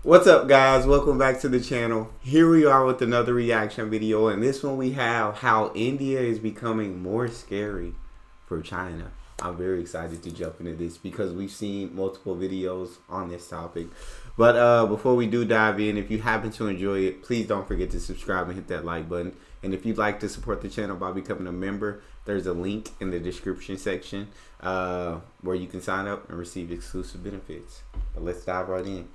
What's up, guys? Welcome back to the channel. Here we are with another reaction video, and this one we have how India is becoming more scary for China. I'm very excited to jump into this because we've seen multiple videos on this topic. But before we do dive in, if you happen to enjoy it, please don't forget to subscribe and hit that like button. And if you'd like to support the channel by becoming a member, there's a link in the description section where you can sign up and receive exclusive benefits. But let's dive right in.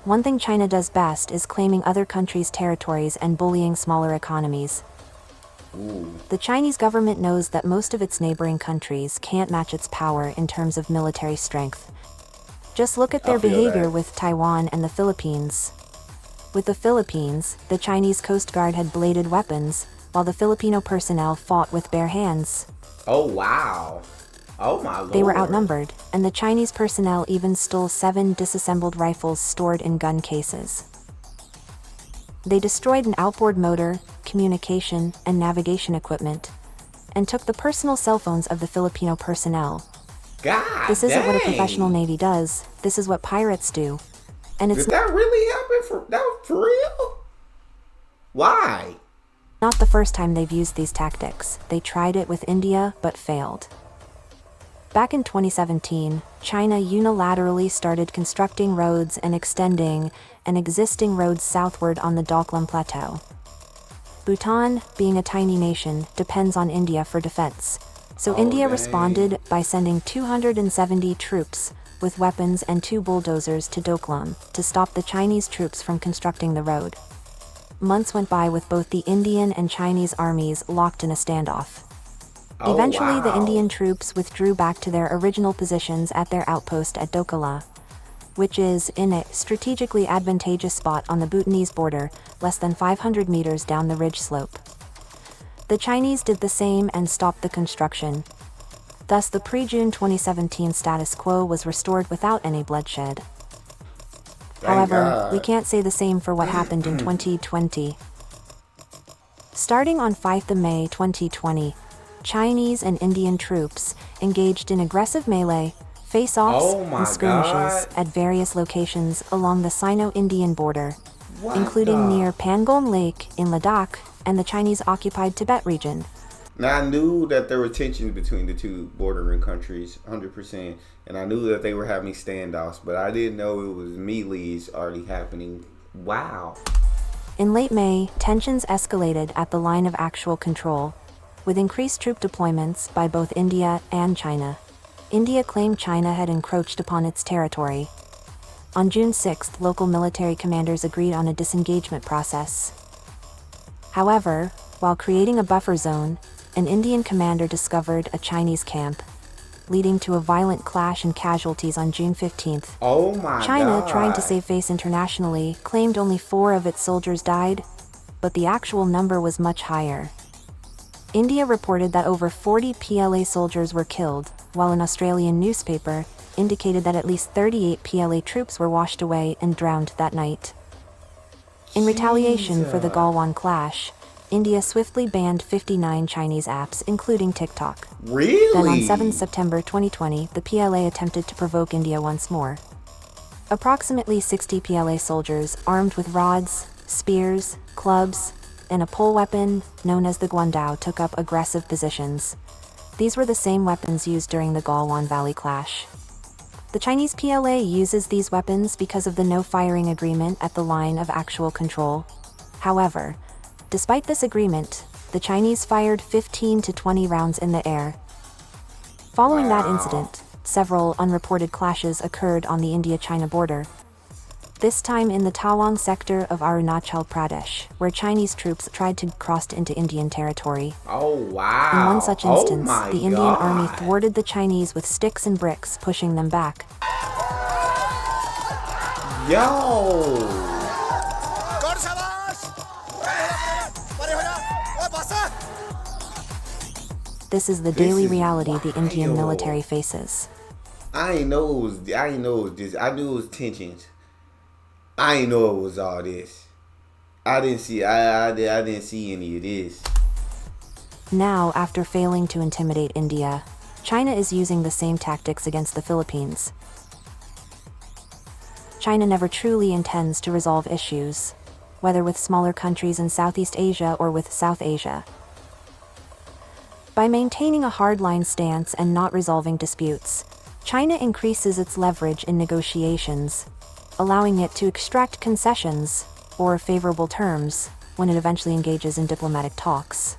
One thing China does best is claiming other countries' territories and bullying smaller economies. Ooh. The Chinese government knows that most of its neighboring countries can't match its power in terms of military strength. Just look at their behavior with Taiwan and the Philippines. With the Philippines, the Chinese Coast Guard had bladed weapons, while the Filipino personnel fought with bare hands. Oh, wow. Oh, my Lord. They were outnumbered, and the Chinese personnel even stole 7 disassembled rifles stored in gun cases. They destroyed an outboard motor, communication, and navigation equipment, and took the personal cell phones of the Filipino personnel. God, this isn't what a dang. professional Navy does. This is what pirates do. And it's Did that really happen? That was for real? Why? not the first time they've used these tactics. They tried it with India, but failed. Back in 2017, China unilaterally started constructing roads and extending an existing road southward on the Doklam Plateau. Bhutan, being a tiny nation, depends on India for defense. So India responded by sending 270 troops with weapons and 2 bulldozers to Doklam to stop the Chinese troops from constructing the road. Months went by with both the Indian and Chinese armies locked in a standoff. Eventually, the Indian troops withdrew back to their original positions at their outpost at Dokala, which is in a strategically advantageous spot on the Bhutanese border, less than 500 meters down the ridge slope. The Chinese did the same and stopped the construction. Thus, the pre-June 2017 status quo was restored without any bloodshed. However, we can't say the same for what happened in 2020. Starting on 5 May 2020, Chinese and Indian troops engaged in aggressive melee, face-offs, and skirmishes at various locations along the Sino-Indian border, including near Pangong Lake in Ladakh and the Chinese-occupied Tibet region. Now, I knew that there were tensions between the two bordering countries, 100%, and I knew that they were having standoffs, but I didn't know it was melees already happening. Wow. In late May, tensions escalated at the line of actual control, with increased troop deployments by both India and China. India claimed China had encroached upon its territory. On June 6, local military commanders agreed on a disengagement process. However, while creating a buffer zone, an Indian commander discovered a Chinese camp, leading to a violent clash and casualties on June 15th. Oh my China, God. trying to save face internationally, claimed only 4 of its soldiers died, but the actual number was much higher. India reported that over 40 PLA soldiers were killed, while an Australian newspaper indicated that at least 38 PLA troops were washed away and drowned that night. In retaliation for the Galwan clash, India swiftly banned 59 Chinese apps, including TikTok. Really? Then on 7 September 2020, the PLA attempted to provoke India once more. Approximately 60 PLA soldiers, armed with rods, spears, clubs, and a pole weapon, known as the Guandao, took up aggressive positions. These were the same weapons used during the Galwan Valley clash. The Chinese PLA uses these weapons because of the no-firing agreement at the line of actual control. However, despite this agreement, the Chinese fired 15 to 20 rounds in the air. Following that incident, several unreported clashes occurred on the India-China border. This time in the Tawang sector of Arunachal Pradesh, where Chinese troops tried to cross into Indian territory. Oh, wow. In one such instance, the Indian God. army thwarted the Chinese with sticks and bricks, pushing them back. Yo. This is the daily reality the Indian military faces. I didn't know it was this. I knew it was tensions. I didn't know it was all this. I didn't see any of this. Now, after failing to intimidate India, China is using the same tactics against the Philippines. China never truly intends to resolve issues, whether with smaller countries in Southeast Asia or with South Asia. By maintaining a hardline stance and not resolving disputes, China increases its leverage in negotiations, allowing it to extract concessions or favorable terms when it eventually engages in diplomatic talks.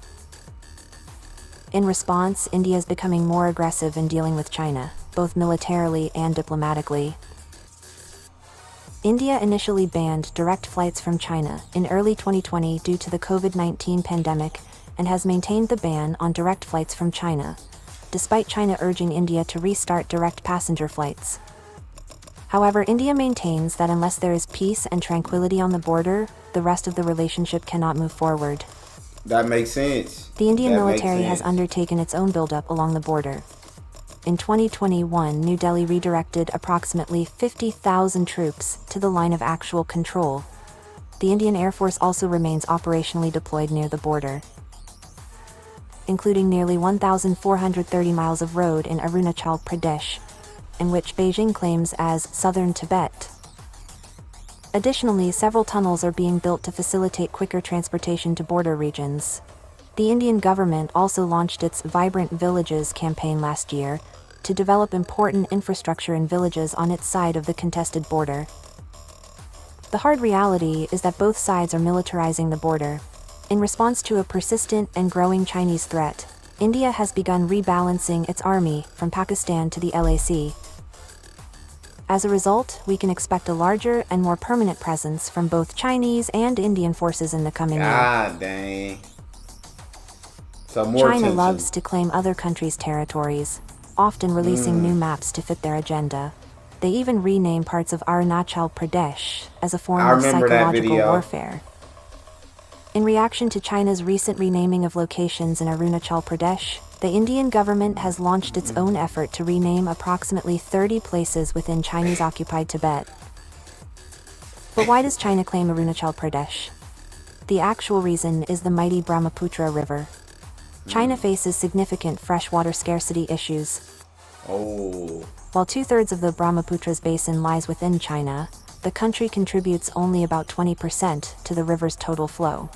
In response, India is becoming more aggressive in dealing with China, both militarily and diplomatically. India initially banned direct flights from China in early 2020 due to the COVID-19 pandemic and has maintained the ban on direct flights from China, despite China urging India to restart direct passenger flights. However, India maintains that unless there is peace and tranquility on the border, the rest of the relationship cannot move forward. That makes sense. The Indian military has undertaken its own buildup along the border. In 2021, New Delhi redirected approximately 50,000 troops to the line of actual control. The Indian Air Force also remains operationally deployed near the border, including nearly 1,430 miles of road in Arunachal Pradesh, in which Beijing claims as southern Tibet. Additionally, several tunnels are being built to facilitate quicker transportation to border regions. The Indian government also launched its Vibrant Villages campaign last year to develop important infrastructure in villages on its side of the contested border. The hard reality is that both sides are militarizing the border. In response to a persistent and growing Chinese threat, India has begun rebalancing its army from Pakistan to the LAC. As a result, we can expect a larger and more permanent presence from both Chinese and Indian forces in the coming year. God dang. So more China tension. loves to claim other countries' territories, often releasing new maps to fit their agenda. They even rename parts of Arunachal Pradesh as a form of psychological warfare. In reaction to China's recent renaming of locations in Arunachal Pradesh, the Indian government has launched its own effort to rename approximately 30 places within Chinese-occupied Tibet. But why does China claim Arunachal Pradesh? The actual reason is the mighty Brahmaputra River. China faces significant freshwater scarcity issues. While 2/3 of the Brahmaputra's basin lies within China, the country contributes only about 20% to the river's total flow.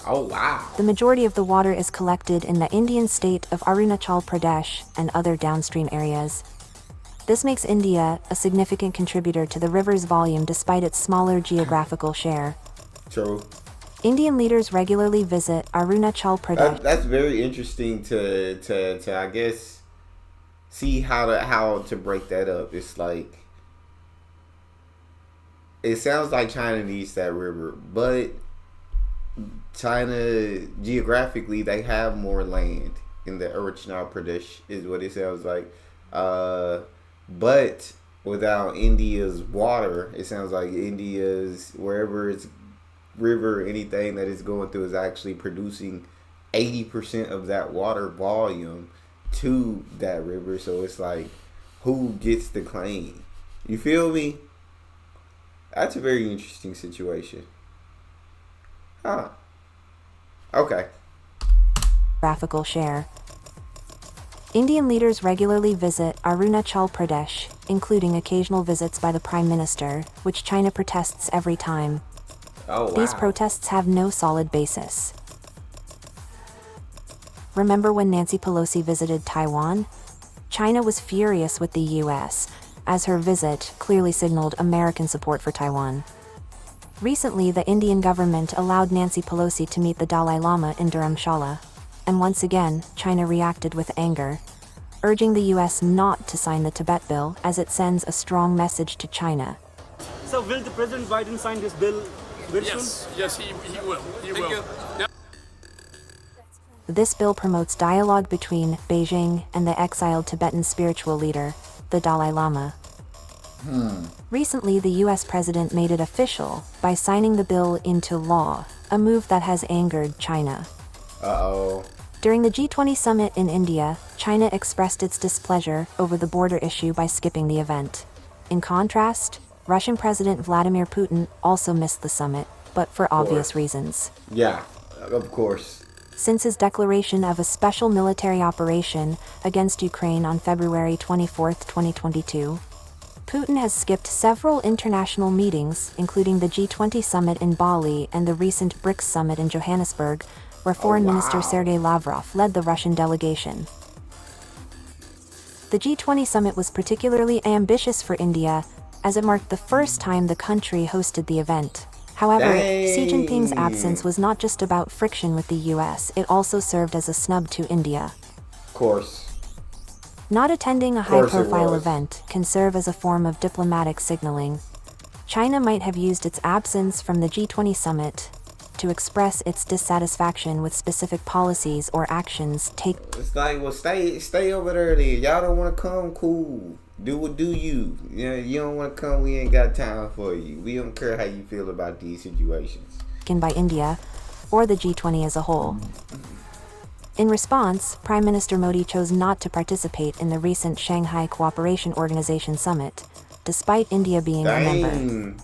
Oh, wow. The majority of the water is collected in the Indian state of Arunachal Pradesh and other downstream areas. This makes India a significant contributor to the river's volume despite its smaller geographical share. True. Indian leaders regularly visit Arunachal Pradesh. That's very interesting to I guess see how to break that up. It's like it sounds like China needs that river, but China geographically they have more land in the Arunachal Pradesh is what it sounds like. But without India's water, it sounds like India's wherever it's river, anything that it's going through is actually producing 80% of that water volume to that river. So it's like, who gets the claim? You feel me? That's a very interesting situation. Huh. Okay. Geographical share. Indian leaders regularly visit Arunachal Pradesh, including occasional visits by the Prime Minister, which China protests every time. Oh, wow. These protests have no solid basis. Remember when Nancy Pelosi visited Taiwan? China was furious with the US, as her visit clearly signaled American support for Taiwan. Recently, the Indian government allowed Nancy Pelosi to meet the Dalai Lama in Dharamshala. And once again, China reacted with anger, urging the US not to sign the Tibet bill as it sends a strong message to China. So will the President Biden sign this bill? Yes, he will. He will. Now, This bill promotes dialogue between Beijing and the exiled Tibetan spiritual leader, the Dalai Lama. Recently, the US president made it official by signing the bill into law, a move that has angered China. Uh-oh. During the G20 summit in India, China expressed its displeasure over the border issue by skipping the event. In contrast, Russian President Vladimir Putin also missed the summit, but for obvious reasons. Yeah, of course. Since his declaration of a special military operation against Ukraine on February 24, 2022, Putin has skipped several international meetings, including the G20 summit in Bali and the recent BRICS summit in Johannesburg, where Foreign Minister Sergei Lavrov led the Russian delegation. The G20 summit was particularly ambitious for India, as it marked the first time the country hosted the event. However, Xi Jinping's absence was not just about friction with the US, it also served as a snub to India. Of course. Not attending a high-profile event can serve as a form of diplomatic signaling. China might have used its absence from the G20 summit to express its dissatisfaction with specific policies or actions taken. It's like, well, stay over there then. Y'all don't want to come, cool. Do you. You don't want to come, we ain't got time for you. We don't care how you feel about these situations. By India, or the G20 as a whole. In response, Prime Minister Modi chose not to participate in the recent Shanghai Cooperation Organization summit, despite India being a member.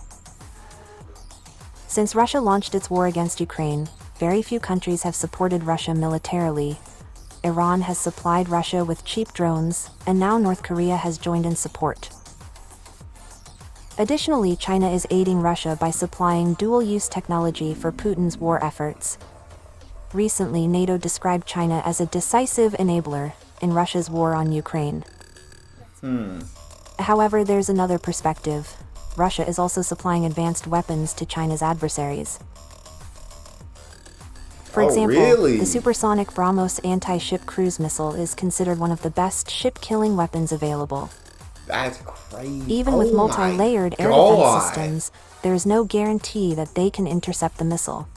Since Russia launched its war against Ukraine, very few countries have supported Russia militarily. Iran has supplied Russia with cheap drones, and now North Korea has joined in support. Additionally, China is aiding Russia by supplying dual-use technology for Putin's war efforts. Recently, NATO described China as a decisive enabler in Russia's war on Ukraine. However, there's another perspective. Russia is also supplying advanced weapons to China's adversaries. For example, the supersonic BrahMos anti-ship cruise missile is considered one of the best ship-killing weapons available. That's crazy. Even with multi-layered air defense systems, there is no guarantee that they can intercept the missile.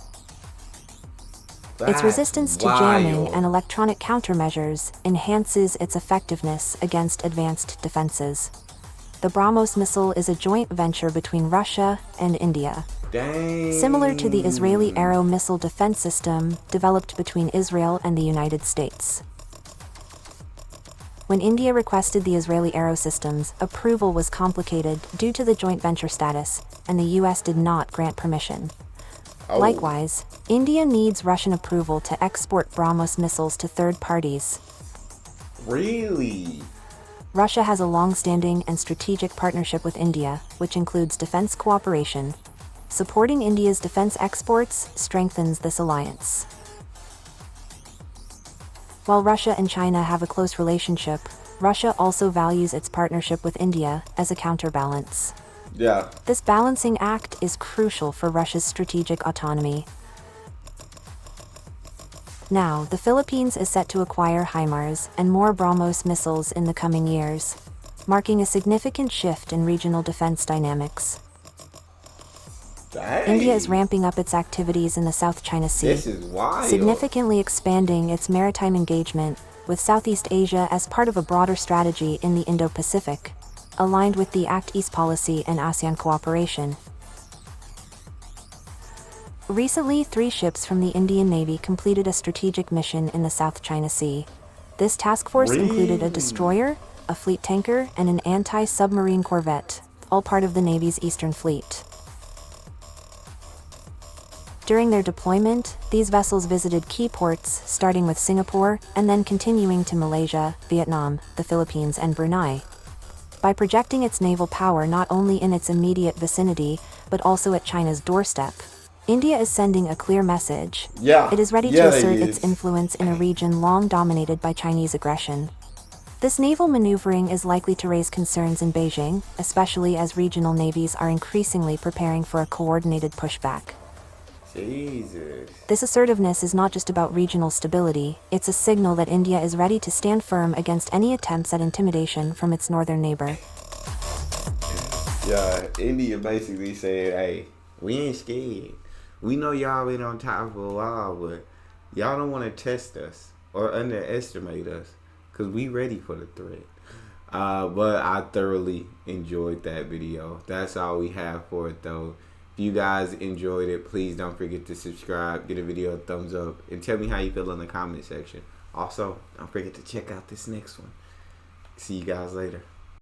Its resistance to jamming and electronic countermeasures enhances its effectiveness against advanced defenses. The BrahMos missile is a joint venture between Russia and India. Similar to the Israeli Arrow missile defense system developed between Israel and the United States. When India requested the Israeli Arrow systems, approval was complicated due to the joint venture status, and the US did not grant permission. Likewise, India needs Russian approval to export BrahMos missiles to third parties. Really? Russia has a long-standing and strategic partnership with India, which includes defense cooperation. Supporting India's defense exports strengthens this alliance. While Russia and China have a close relationship, Russia also values its partnership with India as a counterbalance. This balancing act is crucial for Russia's strategic autonomy. Now, the Philippines is set to acquire HIMARS and more BrahMos missiles in the coming years, marking a significant shift in regional defense dynamics. India is ramping up its activities in the South China Sea, significantly expanding its maritime engagement with Southeast Asia as part of a broader strategy in the Indo-Pacific, aligned with the Act East policy and ASEAN cooperation. Recently, 3 ships from the Indian Navy completed a strategic mission in the South China Sea. This task force included a destroyer, a fleet tanker, and an anti-submarine corvette, all part of the Navy's Eastern Fleet. During their deployment, these vessels visited key ports, starting with Singapore and then continuing to Malaysia, Vietnam, the Philippines, and Brunei. By projecting its naval power not only in its immediate vicinity, but also at China's doorstep, India is sending a clear message. It is ready to assert its influence in a region long dominated by Chinese aggression. This naval maneuvering is likely to raise concerns in Beijing, especially as regional navies are increasingly preparing for a coordinated pushback. This assertiveness is not just about regional stability, it's a signal that India is ready to stand firm against any attempts at intimidation from its northern neighbor. India basically said, hey, we ain't scared. We know y'all been on top for a while, but y'all don't want to test us or underestimate us because we ready for the threat. But I thoroughly enjoyed that video. That's all we have for it, though. If you guys enjoyed it, please don't forget to subscribe, give the video a thumbs up, and tell me how you feel in the comment section. Also, don't forget to check out this next one. See you guys later.